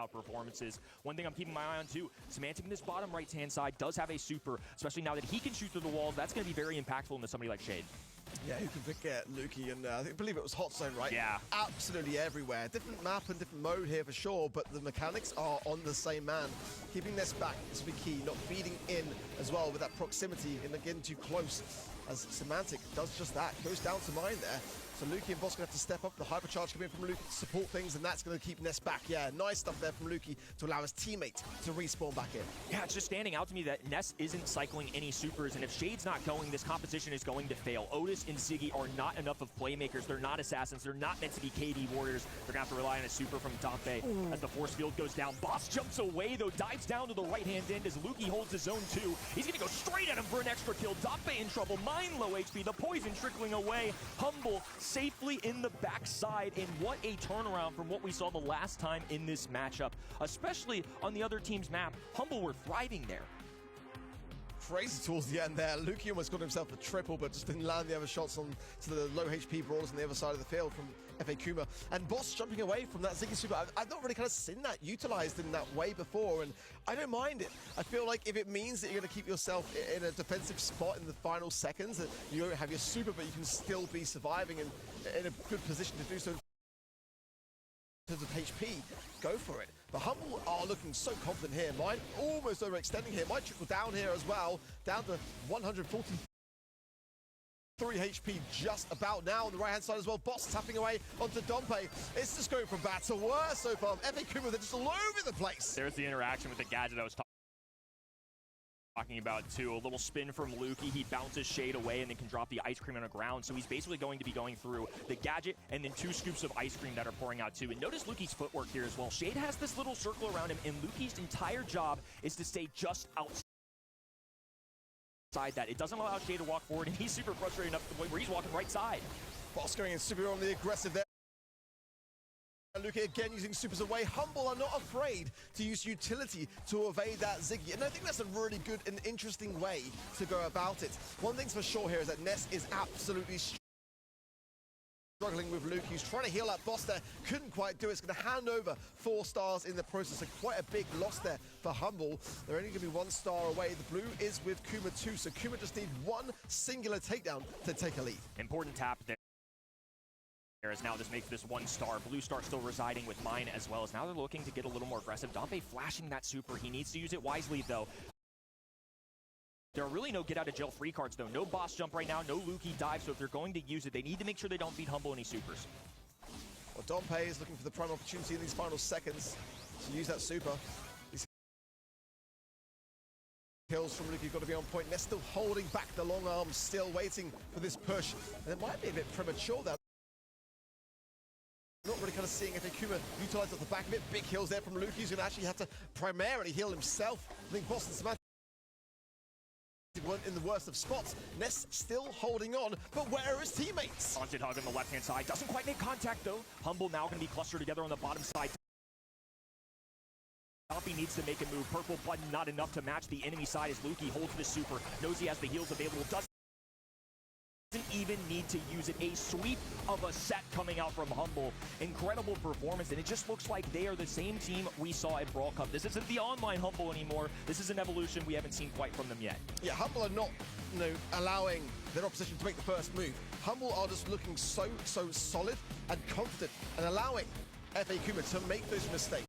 performances. One thing I'm keeping my eye on too, Semantic in this bottom right-hand side does have a super, especially now that he can shoot through the walls. That's going to be very impactful into somebody like Shade. Yeah, who can forget Lukey, and I believe it was Hot Zone, right? Yeah. Absolutely everywhere. Different map and different mode here for sure, but the mechanics are on the same man. Keeping this back is the key, not feeding in as well with that proximity and getting too close, as Semantic does just that. Goes down to mine there. So Lukey and Boss going to have to step up. The hypercharge coming in from Lukey to support things, and that's going to keep Ness back. Yeah, nice stuff there from Lukey to allow his teammate to respawn back in. Yeah, it's just standing out to me that Ness isn't cycling any supers, and if Shade's not going, this composition is going to fail. Otis and Ziggy are not enough of playmakers. They're not assassins. They're not meant to be KD warriors. They're going to have to rely on a super from Dompe as the force field goes down. Boss jumps away, though, dives down to the right-hand end as Lukey holds his zone too. He's going to go straight at him for an extra kill. Dompe in trouble. Mine low HP. The poison trickling away. Humble safely in the backside, and what a turnaround from what we saw the last time in this matchup, especially on the other team's map. Humble were thriving there. Crazy towards the end there. Lukey almost got himself a triple, but just didn't land the other shots on to the low HP brawlers on the other side of the field from FA Kuma. And Boss jumping away from that Ziggy super. I've not really kind of seen that utilized in that way before, and I don't mind it. I feel like if it means that you're going to keep yourself in a defensive spot in the final seconds, that you don't have your super, but you can still be surviving and in a good position to do so. In terms of HP, go for it. But Humble are looking so confident here. Mine almost overextending here. Might trickle down here as well. Down to 143 HP just about now on the right-hand side as well. Boss tapping away onto Dompe. It's just going from bad to worse so far. FA Kuma, they're just all over the place. There's the interaction with the gadget I was talking about too. A little spin from Lukey. He bounces Shade away and then can drop the ice cream on the ground. So he's basically going to be going through the gadget and then 2 scoops of ice cream that are pouring out too. And notice Lukey's footwork here as well. Shade has this little circle around him, and Lukey's entire job is to stay just outside that. It doesn't allow Shade to walk forward, and he's super frustrated enough to the point where he's walking right side. Boss going in super on the aggressive there. Lukey again using supers away. Humble are not afraid to use utility to evade that Ziggy, and I think that's a really good and interesting way to go about it. One thing's for sure here is that Ness is absolutely struggling with Lukey. He's trying to heal that Boss there, couldn't quite do it. It's going to hand over 4 stars in the process, so quite a big loss there for Humble. They're only going to be 1 star away. The blue is with Kuma too, so Kuma just need 1 singular takedown to take a lead. Important tap there. As now this makes this 1 star. Blue star still residing with Mine, as well as now they're looking to get a little more aggressive. Dompe flashing that super. He needs to use it wisely though. There are really no get out of jail free cards though. No boss jump right now, no Lukey dive, so if they're going to use it, they need to make sure they don't feed Humble any supers. Well, Dompe is looking for the prime opportunity in these final seconds to use that super. These kills from Lukey got to be on point. They're still holding back the long arms, still waiting for this push. And it might be a bit premature there. Not really kind of seeing if Kuma utilize off the back of it. Big heals there from Lukey. He's going to actually have to primarily heal himself. I think Boston Semantic weren't in the worst of spots. Ness still holding on, but where are his teammates? Haunted hug on the left-hand side. Doesn't quite make contact though. Humble now going to be clustered together on the bottom side. Dompe needs to make a move. Purple button not enough to match the enemy side as Lukey holds the super. Knows he has the heals available. Doesn't even need to use it. A sweep of a set coming out from Humble. Incredible performance, and it just looks like they are the same team we saw at Brawl Cup. This isn't the online Humble anymore. This is an evolution we haven't seen quite from them yet. Yeah, Humble are not, allowing their opposition to make the first move. Humble are just looking so solid and confident and allowing FA Kuma to make those mistakes.